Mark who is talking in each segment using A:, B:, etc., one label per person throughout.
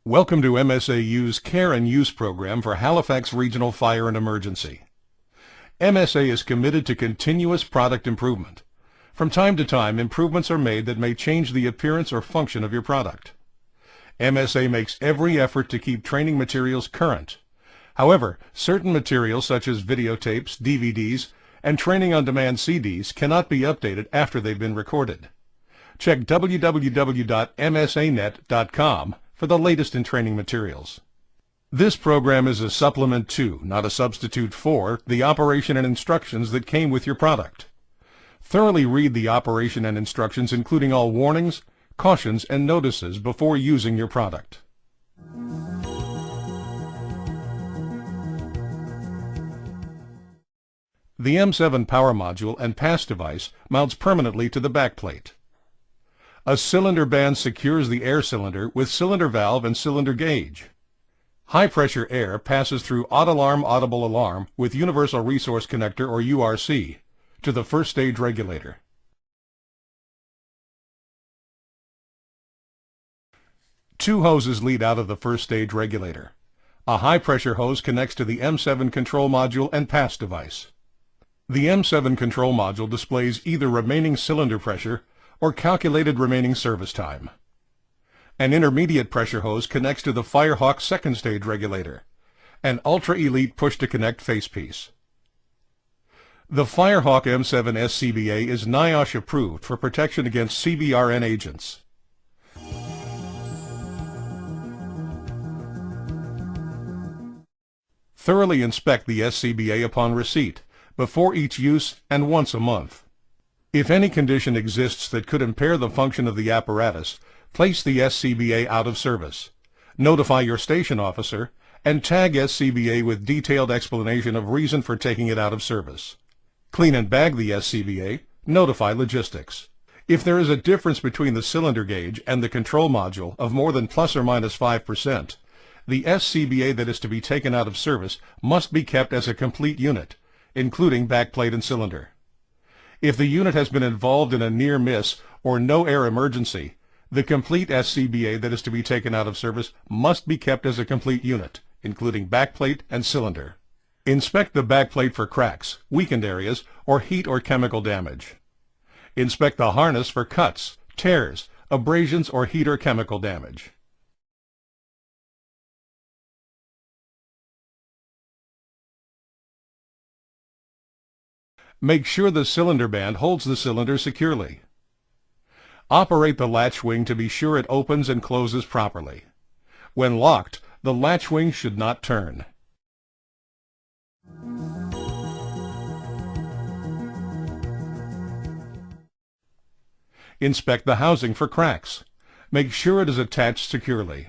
A: Welcome to MSAU's Care and Use program for Halifax Regional Fire and Emergency. MSA is committed to continuous product improvement. From time to time, improvements are made that may change the appearance or function of your product. MSA makes every effort to keep training materials current. However, certain materials such as videotapes, DVDs, and training-on-demand CDs cannot be updated after they've been recorded. Check www.msanet.com for the latest in training materials. This program is a supplement to, not a substitute for, the operation and instructions that came with your product. Thoroughly read the operation and instructions, including all warnings, cautions, and notices before using your product. The M7 power module and pass device mounts permanently to the backplate. A cylinder band secures the air cylinder with cylinder valve and cylinder gauge. High-pressure air passes through AutoLarm audible alarm with Universal Resource Connector, or URC, to the first stage regulator. Two hoses lead out of the first stage regulator. A high-pressure hose connects to the M7 control module and pass device. The M7 control module displays either remaining cylinder pressure or calculated remaining service time. An intermediate pressure hose connects to the Firehawk second stage regulator, an Ultra Elite push-to-connect facepiece. The Firehawk M7 SCBA is NIOSH approved for protection against CBRN agents. Thoroughly inspect the SCBA upon receipt, before each use, and once a month. If any condition exists that could impair the function of the apparatus, place the SCBA out of service. Notify your station officer, and tag SCBA with detailed explanation of reason for taking it out of service. Clean and bag the SCBA, notify logistics. If there is a difference between the cylinder gauge and the control module of more than plus or minus 5%, the SCBA that is to be taken out of service must be kept as a complete unit, including backplate and cylinder. If the unit has been involved in a near miss or no air emergency, the complete SCBA that is to be taken out of service must be kept as a complete unit, including backplate and cylinder. Inspect the backplate for cracks, weakened areas, or heat or chemical damage. Inspect the harness for cuts, tears, abrasions, or heat or chemical damage. Make sure the cylinder band holds the cylinder securely. Operate the latch wing to be sure it opens and closes properly. When locked, the latch wing should not turn. Inspect the housing for cracks. Make sure it is attached securely.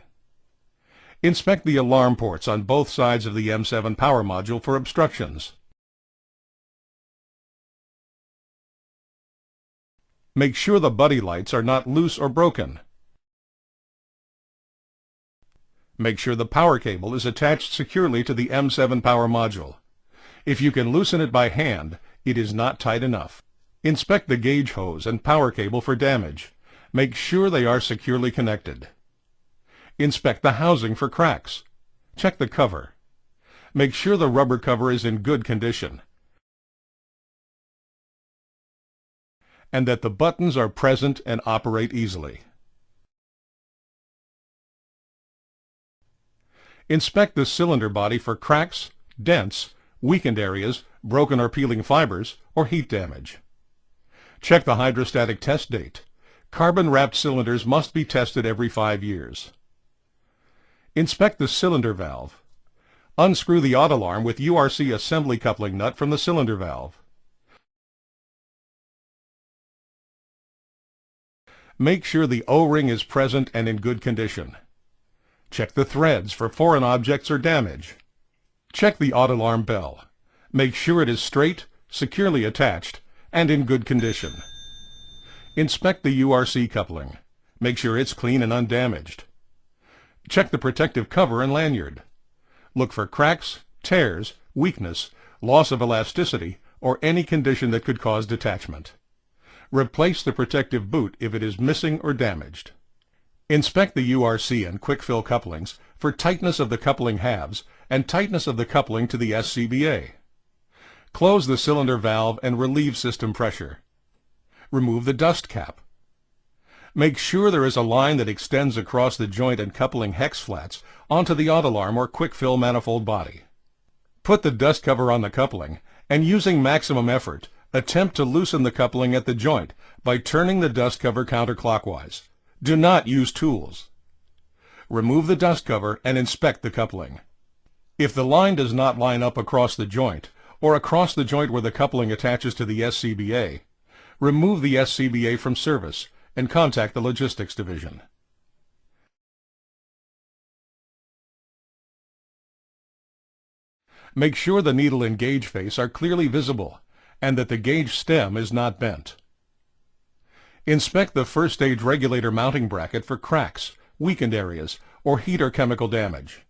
A: Inspect the alarm ports on both sides of the M7 power module for obstructions. Make sure the buddy lights are not loose or broken. Make sure the power cable is attached securely to the M7 power module. If you can loosen it by hand, it is not tight enough. Inspect the gauge hose and power cable for damage. Make sure they are securely connected. Inspect the housing for cracks. Check the cover. Make sure the rubber cover is in good condition, and that the buttons are present and operate easily. Inspect the cylinder body for cracks, dents, weakened areas, broken or peeling fibers, or heat damage. Check the hydrostatic test date. Carbon-wrapped cylinders must be tested every 5 years. Inspect the cylinder valve. Unscrew the AutoLarm with URC assembly coupling nut from the cylinder valve. Make sure the O-ring is present and in good condition. Check the threads for foreign objects or damage. Check the AutoLarm bell. Make sure it is straight, securely attached, and in good condition. Inspect the URC coupling. Make sure it's clean and undamaged. Check the protective cover and lanyard. Look for cracks, tears, weakness, loss of elasticity, or any condition that could cause detachment. Replace the protective boot if it is missing or damaged. Inspect the URC and quick fill couplings for tightness of the coupling halves and tightness of the coupling to the SCBA. Close the cylinder valve and relieve system pressure. Remove the dust cap. Make sure there is a line that extends across the joint and coupling hex flats onto the autolarm or quick fill manifold body. Put the dust cover on the coupling and, using maximum effort, attempt to loosen the coupling at the joint by turning the dust cover counterclockwise. Do not use tools. Remove the dust cover and inspect the coupling. If the line does not line up across the joint or across the joint where the coupling attaches to the SCBA, remove the SCBA from service and contact the logistics division. Make sure the needle and gauge face are clearly visible and that the gauge stem is not bent. Inspect the first stage regulator mounting bracket for cracks, weakened areas, or heat or chemical damage.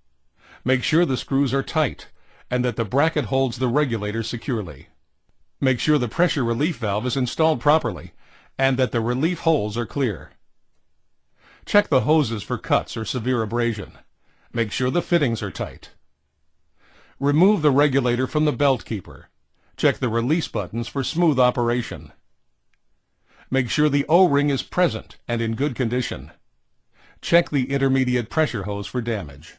A: Make sure the screws are tight and that the bracket holds the regulator securely. Make sure the pressure relief valve is installed properly and that the relief holes are clear. Check the hoses for cuts or severe abrasion. Make sure the fittings are tight. Remove the regulator from the belt keeper. Check the release buttons for smooth operation. Make sure the O-ring is present and in good condition. Check the intermediate pressure hose for damage.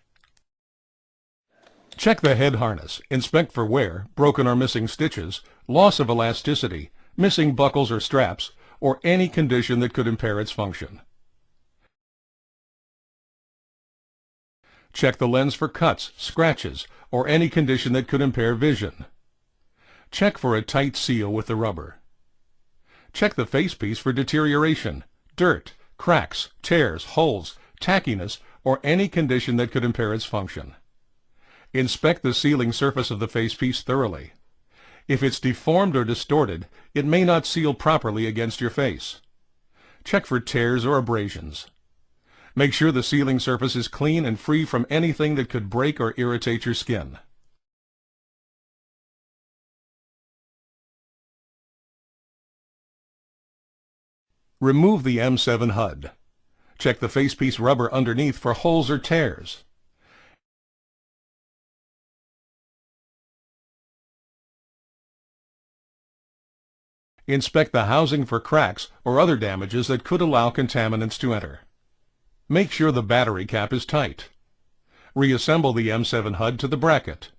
A: Check the head harness. Inspect for wear, broken or missing stitches, loss of elasticity, missing buckles or straps, or any condition that could impair its function. Check the lens for cuts, scratches, or any condition that could impair vision. Check for a tight seal with the rubber. Check the facepiece for deterioration, dirt, cracks, tears, holes, tackiness, or any condition that could impair its function. Inspect the sealing surface of the facepiece thoroughly. If it's deformed or distorted, it may not seal properly against your face. Check for tears or abrasions. Make sure the sealing surface is clean and free from anything that could break or irritate your skin. Remove the M7 HUD. Check the facepiece rubber underneath for holes or tears. Inspect the housing for cracks or other damages that could allow contaminants to enter. Make sure the battery cap is tight. Reassemble the M7 HUD to the bracket.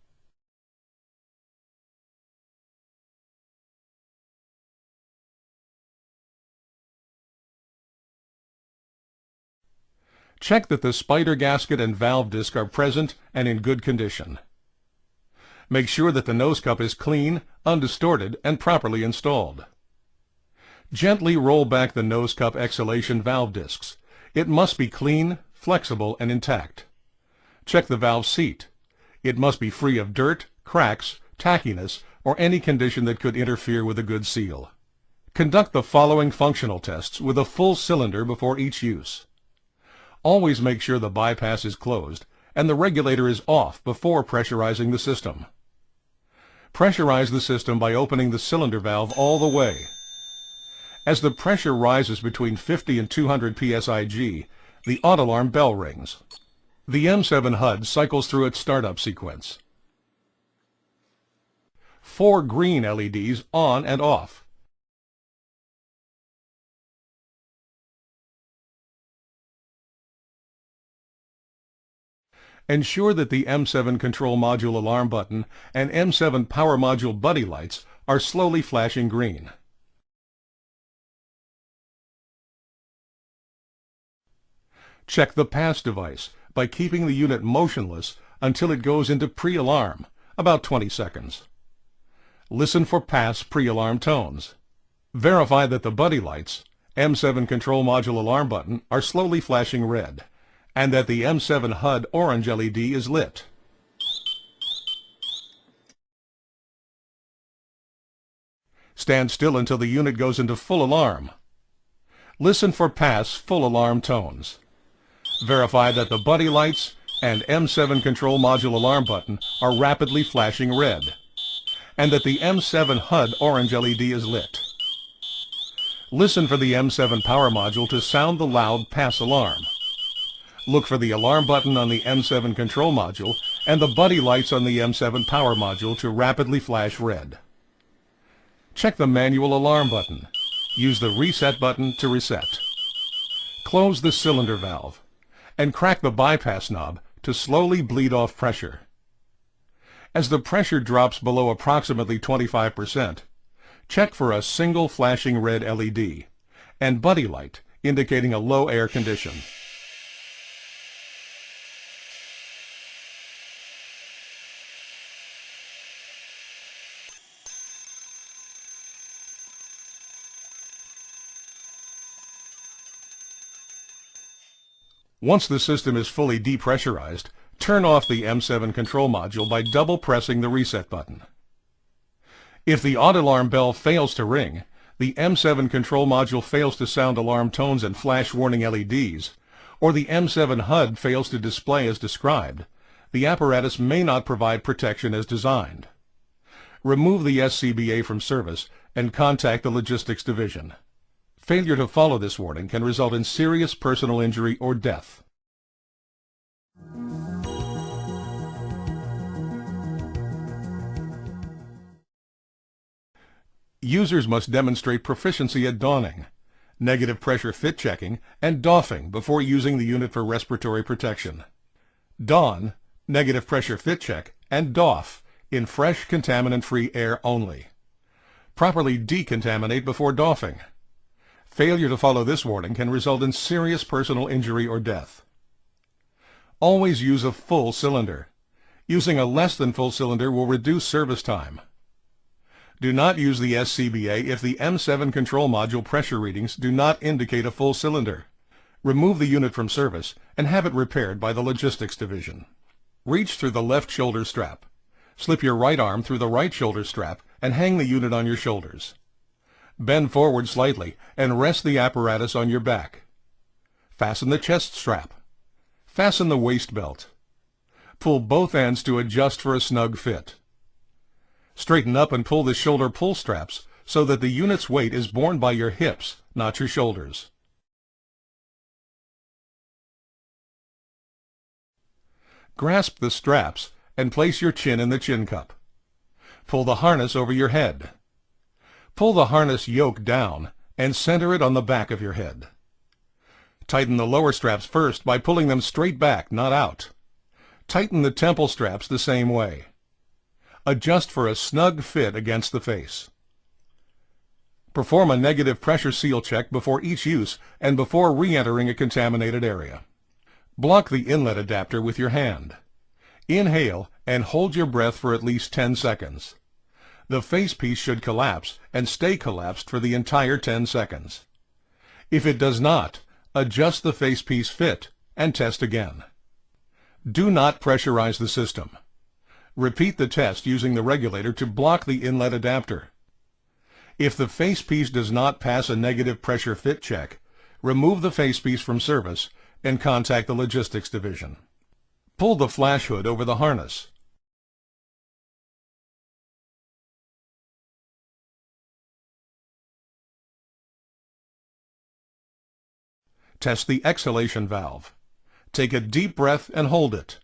A: Check that the spider gasket and valve disc are present and in good condition. Make sure that the nose cup is clean, undistorted, and properly installed. Gently roll back the nose cup exhalation valve discs. It must be clean, flexible, and intact. Check the valve seat. It must be free of dirt, cracks, tackiness, or any condition that could interfere with a good seal. Conduct the following functional tests with a full cylinder before each use. Always make sure the bypass is closed and the regulator is off before pressurizing the system. Pressurize the system by opening the cylinder valve all the way. As the pressure rises between 50 and 200 psig, the autolarm bell rings. The M7 HUD cycles through its startup sequence. 4 green LEDs on and off. Ensure that the M7 control module alarm button and M7 power module buddy lights are slowly flashing green. Check the pass device by keeping the unit motionless until it goes into pre-alarm, about 20 seconds. Listen for pass pre-alarm tones. Verify that the buddy lights, M7 control module alarm button are slowly flashing red, and that the M7 HUD orange LED is lit. Stand still until the unit goes into full alarm. Listen for pass full alarm tones. Verify that the buddy lights and M7 control module alarm button are rapidly flashing red, and that the M7 HUD orange LED is lit. Listen for the M7 power module to sound the loud pass alarm. Look for the alarm button on the M7 control module and the buddy lights on the M7 power module to rapidly flash red. Check the manual alarm button. Use the reset button to reset. Close the cylinder valve and crack the bypass knob to slowly bleed off pressure. As the pressure drops below approximately 25%, check for a single flashing red LED and buddy light indicating a low air condition. Once the system is fully depressurized, turn off the M7 control module by double pressing the reset button. If the AutoLarm bell fails to ring, the M7 control module fails to sound alarm tones and flash warning LEDs, or the M7 HUD fails to display as described, the apparatus may not provide protection as designed. Remove the SCBA from service and contact the Logistics Division. Failure to follow this warning can result in serious personal injury or death. Users must demonstrate proficiency at donning, negative pressure fit checking, and doffing before using the unit for respiratory protection. Don, negative pressure fit check, and doff in fresh contaminant-free air only. Properly decontaminate before doffing. Failure to follow this warning can result in serious personal injury or death. Always use a full cylinder. Using a less than full cylinder will reduce service time. Do not use the SCBA if the M7 control module pressure readings do not indicate a full cylinder. Remove the unit from service and have it repaired by the Logistics Division. Reach through the left shoulder strap. Slip your right arm through the right shoulder strap and hang the unit on your shoulders. Bend forward slightly and rest the apparatus on your back. Fasten the chest strap. Fasten the waist belt. Pull both ends to adjust for a snug fit. Straighten up and pull the shoulder pull straps so that the unit's weight is borne by your hips, not your shoulders. Grasp the straps and place your chin in the chin cup. Pull the harness over your head. Pull the harness yoke down and center it on the back of your head. Tighten the lower straps first by pulling them straight back, not out. Tighten the temple straps the same way. Adjust for a snug fit against the face. Perform a negative pressure seal check before each use and before re-entering a contaminated area. Block the inlet adapter with your hand. Inhale and hold your breath for at least 10 seconds. The facepiece should collapse and stay collapsed for the entire 10 seconds. If it does not, adjust the facepiece fit and test again. Do not pressurize the system. Repeat the test using the regulator to block the inlet adapter. If the facepiece does not pass a negative pressure fit check, remove the facepiece from service and contact the Logistics Division. Pull the flash hood over the harness. Test the exhalation valve. Take a deep breath and hold it.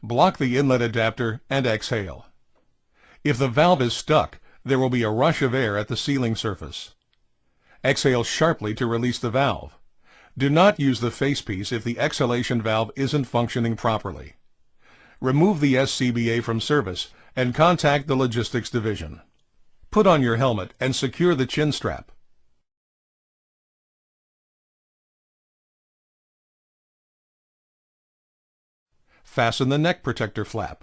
A: Block the inlet adapter and exhale. If the valve is stuck, there will be a rush of air at the sealing surface. Exhale sharply to release the valve. Do not use the facepiece if the exhalation valve isn't functioning properly. Remove the SCBA from service and contact the Logistics Division. Put on your helmet and secure the chin strap. Fasten the neck protector flap.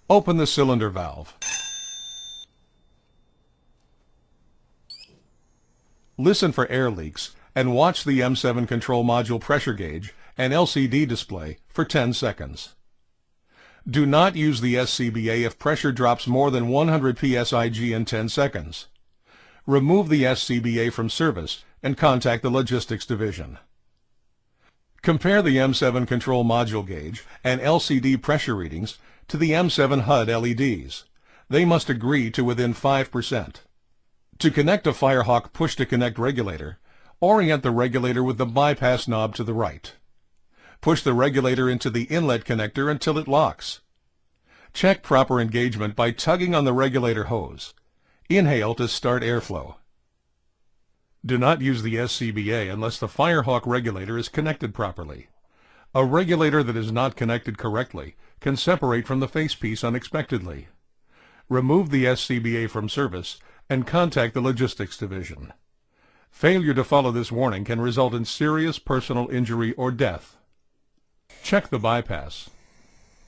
A: Open the cylinder valve. Listen for air leaks and watch the M7 control module pressure gauge and LCD display for 10 seconds. Do not use the SCBA if pressure drops more than 100 psig in 10 seconds. Remove the SCBA from service and contact the Logistics Division. Compare the M7 control module gauge and LCD pressure readings to the M7 HUD LEDs. They must agree to within 5%. To connect a Firehawk push-to-connect regulator, orient the regulator with the bypass knob to the right. Push the regulator into the inlet connector until it locks. Check proper engagement by tugging on the regulator hose. Inhale to start airflow. Do not use the SCBA unless the Firehawk regulator is connected properly. A regulator that is not connected correctly can separate from the facepiece unexpectedly. Remove the SCBA from service and contact the Logistics Division. Failure to follow this warning can result in serious personal injury or death. Check the bypass.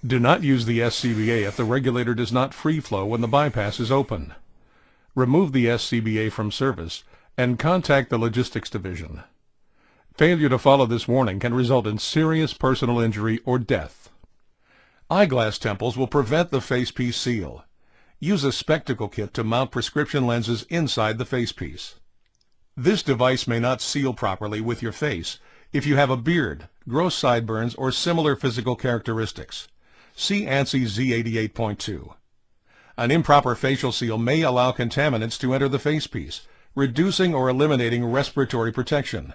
A: Do not use the SCBA if the regulator does not free flow when the bypass is open. Remove the SCBA from service and contact the Logistics Division. Failure to follow this warning can result in serious personal injury or death. Eyeglass temples will prevent the facepiece seal. Use a spectacle kit to mount prescription lenses inside the facepiece. This device may not seal properly with your face if you have a beard, gross sideburns, or similar physical characteristics. See ANSI Z88.2. An improper facial seal may allow contaminants to enter the facepiece, reducing or eliminating respiratory protection.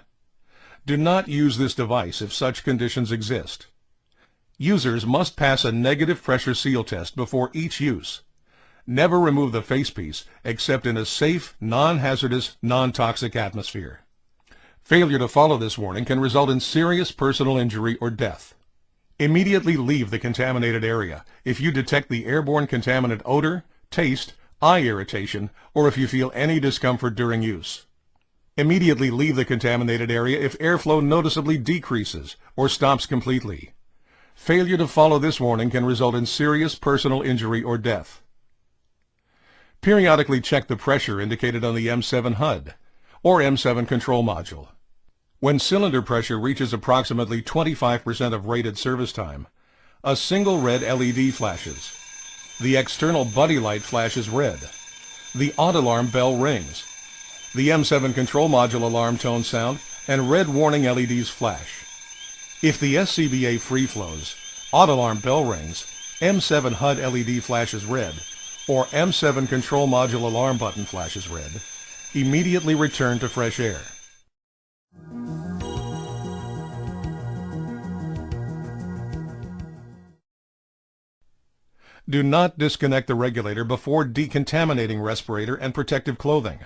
A: Do not use this device if such conditions exist. Users must pass a negative pressure seal test before each use. Never remove the facepiece except in a safe, non-hazardous, non-toxic atmosphere. Failure to follow this warning can result in serious personal injury or death. Immediately leave the contaminated area if you detect the airborne contaminant odor, taste, eye irritation, or if you feel any discomfort during use. Immediately leave the contaminated area if airflow noticeably decreases or stops completely. Failure to follow this warning can result in serious personal injury or death. Periodically check the pressure indicated on the M7 HUD or M7 control module. When cylinder pressure reaches approximately 25% of rated service time, a single red LED flashes. The external buddy light flashes red. The AutoAlarm bell rings. The M7 control module alarm tones sound and red warning LEDs flash. If the SCBA free flows, AutoAlarm bell rings, M7 HUD LED flashes red, or M7 control module alarm button flashes red, immediately return to fresh air. Do not disconnect the regulator before decontaminating respirator and protective clothing.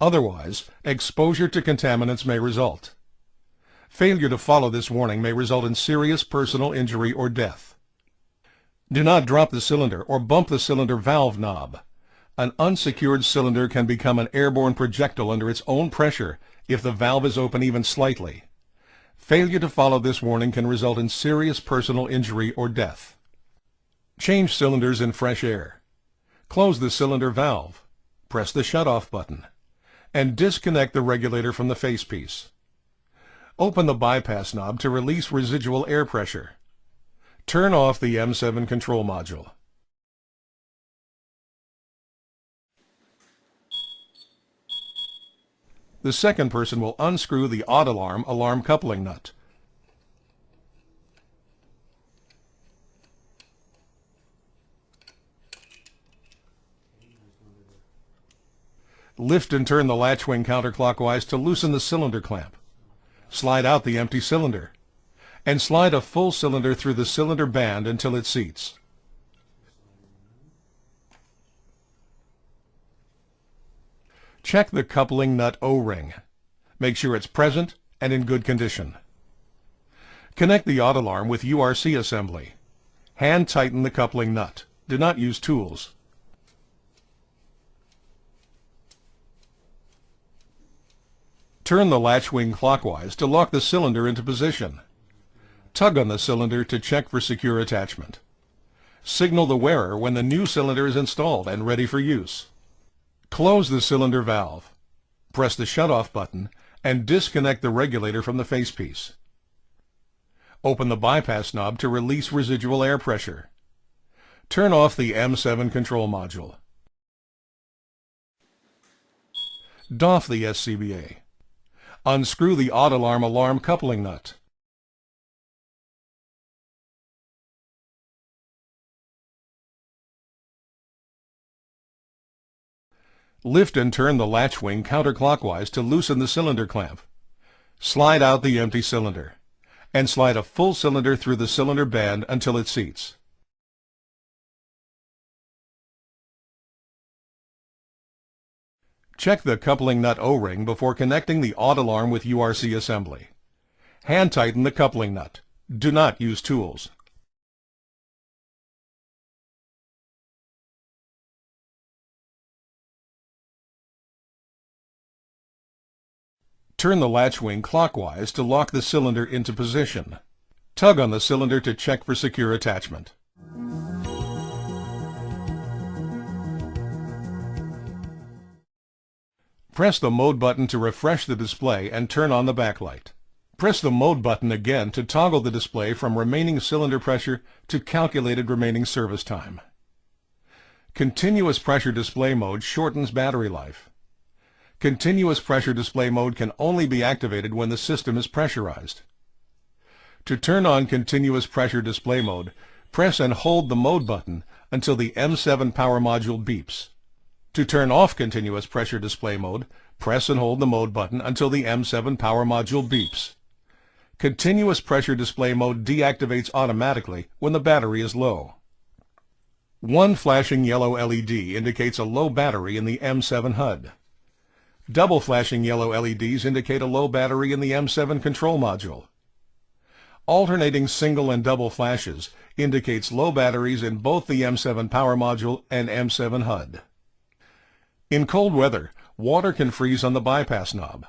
A: Otherwise, exposure to contaminants may result. Failure to follow this warning may result in serious personal injury or death. Do not drop the cylinder or bump the cylinder valve knob. An unsecured cylinder can become an airborne projectile under its own pressure if the valve is open even slightly. Failure to follow this warning can result in serious personal injury or death. Change cylinders in fresh air. Close the cylinder valve. Press the shut-off button. And disconnect the regulator from the facepiece. Open the bypass knob to release residual air pressure. Turn off the M7 control module. The second person will unscrew the AutoAlarm alarm coupling nut. Lift and turn the latch wing counterclockwise to loosen the cylinder clamp. Slide out the empty cylinder, and slide a full cylinder through the cylinder band until it seats. Check the coupling nut O-ring. Make sure it's present and in good condition. Connect the AutoAlarm with URC assembly. Hand tighten the coupling nut. Do not use tools. Turn the latch wing clockwise to lock the cylinder into position. Tug on the cylinder to check for secure attachment. Signal the wearer when the new cylinder is installed and ready for use. Close the cylinder valve. Press the shut-off button and disconnect the regulator from the facepiece. Open the bypass knob to release residual air pressure. Turn off the M7 control module. Doff the SCBA. Unscrew the AutoAlarm alarm coupling nut. Lift and turn the latch wing counterclockwise to loosen the cylinder clamp. Slide out the empty cylinder, and slide a full cylinder through the cylinder band until it seats. Check the coupling nut O-ring before connecting the odd alarm with URC assembly. Hand tighten the coupling nut. Do not use tools. Turn the latch wing clockwise to lock the cylinder into position. Tug on the cylinder to check for secure attachment. Press the mode button to refresh the display and turn on the backlight. Press the mode button again to toggle the display from remaining cylinder pressure to calculated remaining service time. Continuous pressure display mode shortens battery life. Continuous pressure display mode can only be activated when the system is pressurized. To turn on continuous pressure display mode, press and hold the mode button until the M7 power module beeps. To turn off continuous pressure display mode, press and hold the mode button until the M7 power module beeps. Continuous pressure display mode deactivates automatically when the battery is low. One flashing yellow LED indicates a low battery in the M7 HUD. Double flashing yellow LEDs indicate a low battery in the M7 control module. Alternating single and double flashes indicates low batteries in both the M7 power module and M7 HUD. In cold weather, water can freeze on the bypass knob.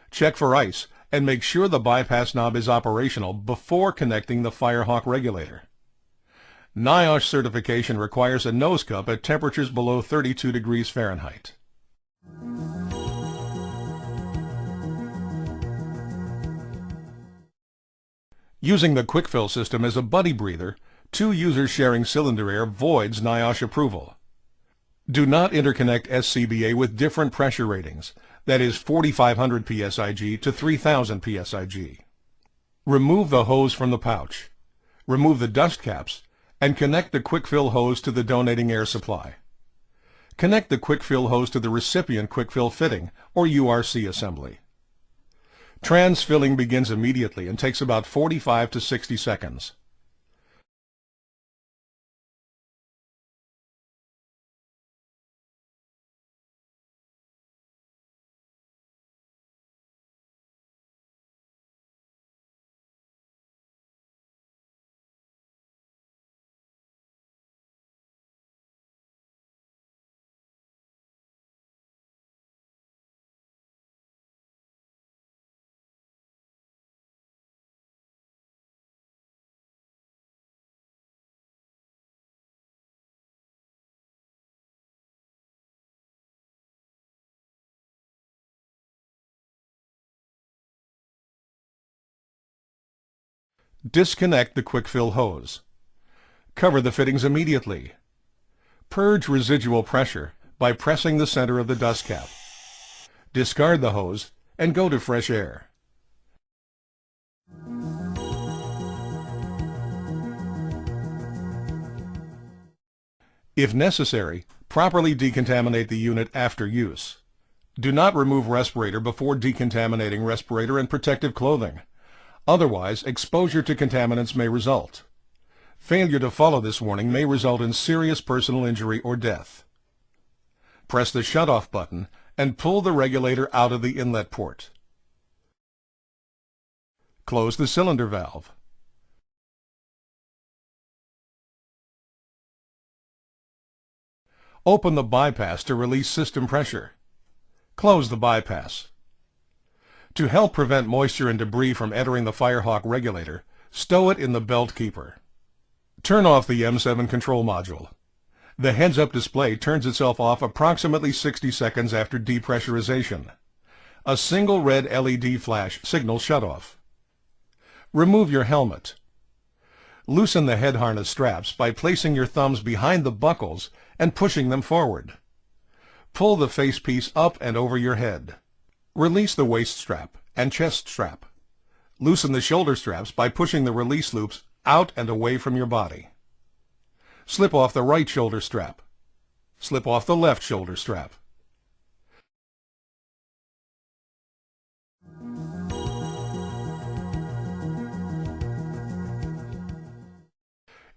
A: Check for ice and make sure the bypass knob is operational before connecting the Firehawk regulator. NIOSH certification requires a nose cup at temperatures below 32 degrees Fahrenheit. Using the quick fill system as a buddy breather, two users sharing cylinder air voids NIOSH approval. Do not interconnect SCBA with different pressure ratings, that is 4,500 psig to 3,000 psig. Remove the hose from the pouch. Remove the dust caps and connect the quick fill hose to the donating air supply. Connect the quick fill hose to the recipient quick fill fitting or URC assembly. Trans-filling begins immediately and takes about 45 to 60 seconds. Disconnect the quick fill hose. Cover the fittings immediately. Purge residual pressure by pressing the center of the dust cap. Discard the hose and go to fresh air. If necessary, properly decontaminate the unit after use. Do not remove respirator before decontaminating respirator and protective clothing. Otherwise, exposure to contaminants may result. Failure to follow this warning may result in serious personal injury or death. Press the shutoff button and pull the regulator out of the inlet port. Close the cylinder valve. Open the bypass to release system pressure. Close the bypass. To help prevent moisture and debris from entering the Firehawk regulator, stow it in the belt keeper. Turn off the M7 control module. The heads-up display turns itself off approximately 60 seconds after depressurization. A single red LED flash signals shutoff. Remove your helmet. Loosen the head harness straps by placing your thumbs behind the buckles and pushing them forward. Pull the facepiece up and over your head. Release the waist strap and chest strap. Loosen the shoulder straps by pushing the release loops out and away from your body. Slip off the right shoulder strap. Slip off the left shoulder strap.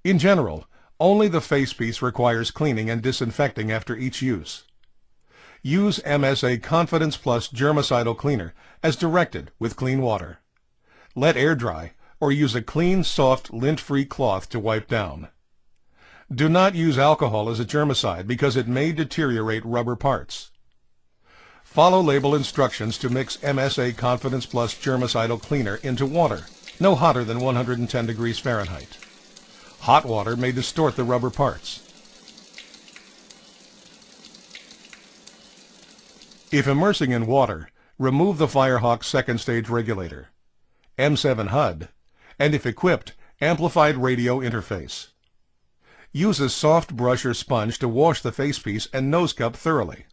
A: In general, only the facepiece requires cleaning and disinfecting after each use. Use MSA Confidence Plus germicidal cleaner as directed with clean water. Let air dry or use a clean, soft, lint-free cloth to wipe down. Do not use alcohol as a germicide because it may deteriorate rubber parts. Follow label instructions to mix MSA Confidence Plus germicidal cleaner into water, no hotter than 110 degrees Fahrenheit. Hot water may distort the rubber parts. If immersing in water, remove the Firehawk second stage regulator, M7 HUD, and if equipped, amplified radio interface. Use a soft brush or sponge to wash the facepiece and nose cup thoroughly.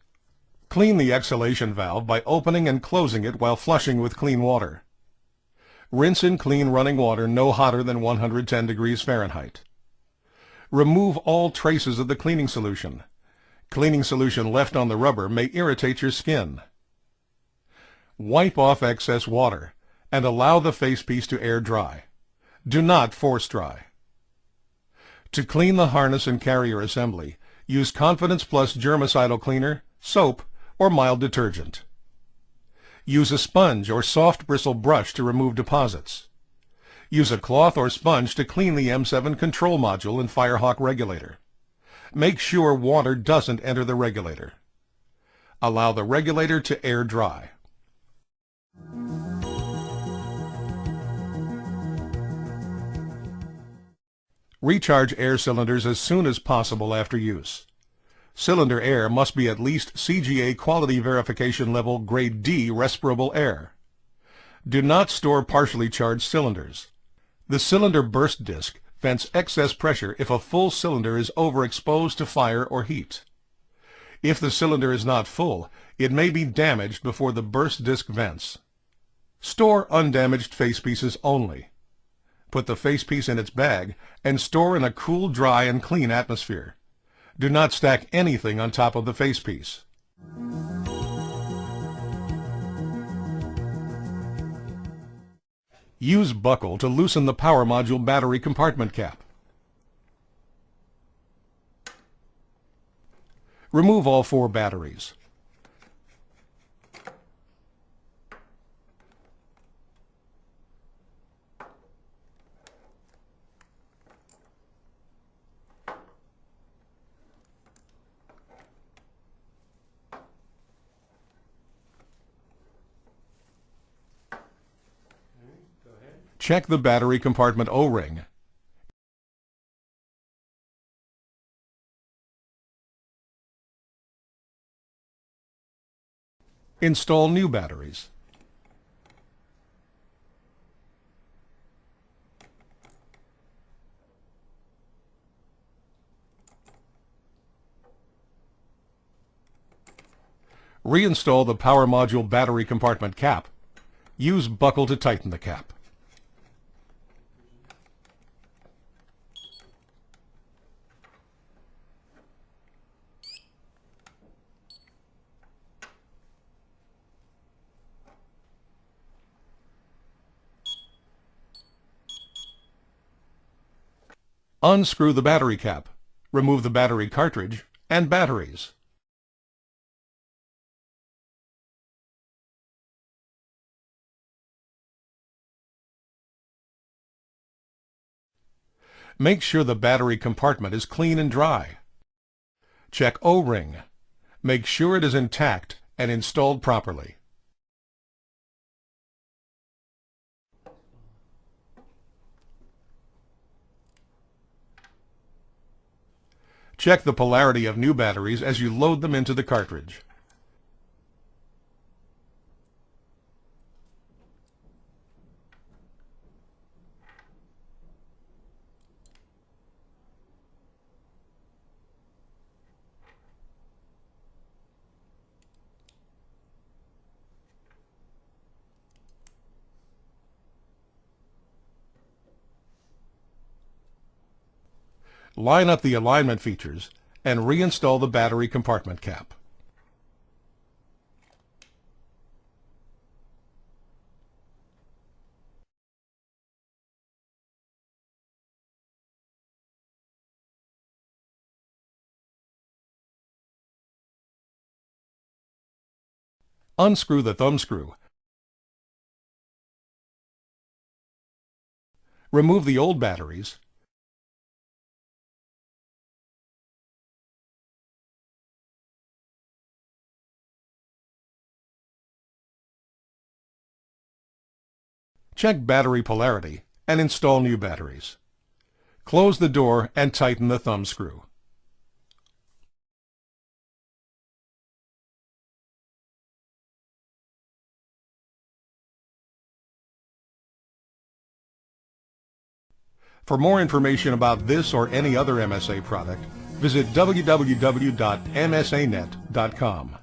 A: Clean the exhalation valve by opening and closing it while flushing with clean water. Rinse in clean running water no hotter than 110 degrees Fahrenheit. Remove all traces of the cleaning solution. Cleaning solution left on the rubber may irritate your skin. Wipe off excess water and allow the facepiece to air dry. Do not force dry. To clean the harness and carrier assembly, use Confidence Plus germicidal cleaner, soap, or mild detergent. Use a sponge or soft bristle brush to remove deposits. Use a cloth or sponge to clean the M7 control module and Firehawk regulator. Make sure water doesn't enter the regulator. Allow the regulator to air dry. Recharge air cylinders as soon as possible after use. Cylinder air must be at least CGA quality verification level grade D respirable air. Do not store partially charged cylinders. The cylinder burst disc vents excess pressure if a full cylinder is overexposed to fire or heat. If the cylinder is not full, it may be damaged before the burst disc vents. Store undamaged facepieces only. Put the facepiece in its bag and store in a cool, dry, and clean atmosphere. Do not stack anything on top of the facepiece. Use buckle to loosen the power module battery compartment cap. Remove all 4 batteries. Check the battery compartment O-ring. Install new batteries. Reinstall the power module battery compartment cap. Use buckle to tighten the cap. Unscrew the battery cap. Remove the battery cartridge and batteries. Make sure the battery compartment is clean and dry. Check O-ring. Make sure it is intact and installed properly. Check the polarity of new batteries as you load them into the cartridge. Line up the alignment features and reinstall the battery compartment cap. Unscrew the thumb screw. Remove the old batteries. Check battery polarity and install new batteries. Close the door and tighten the thumb screw. For more information about this or any other MSA product, visit www.msanet.com.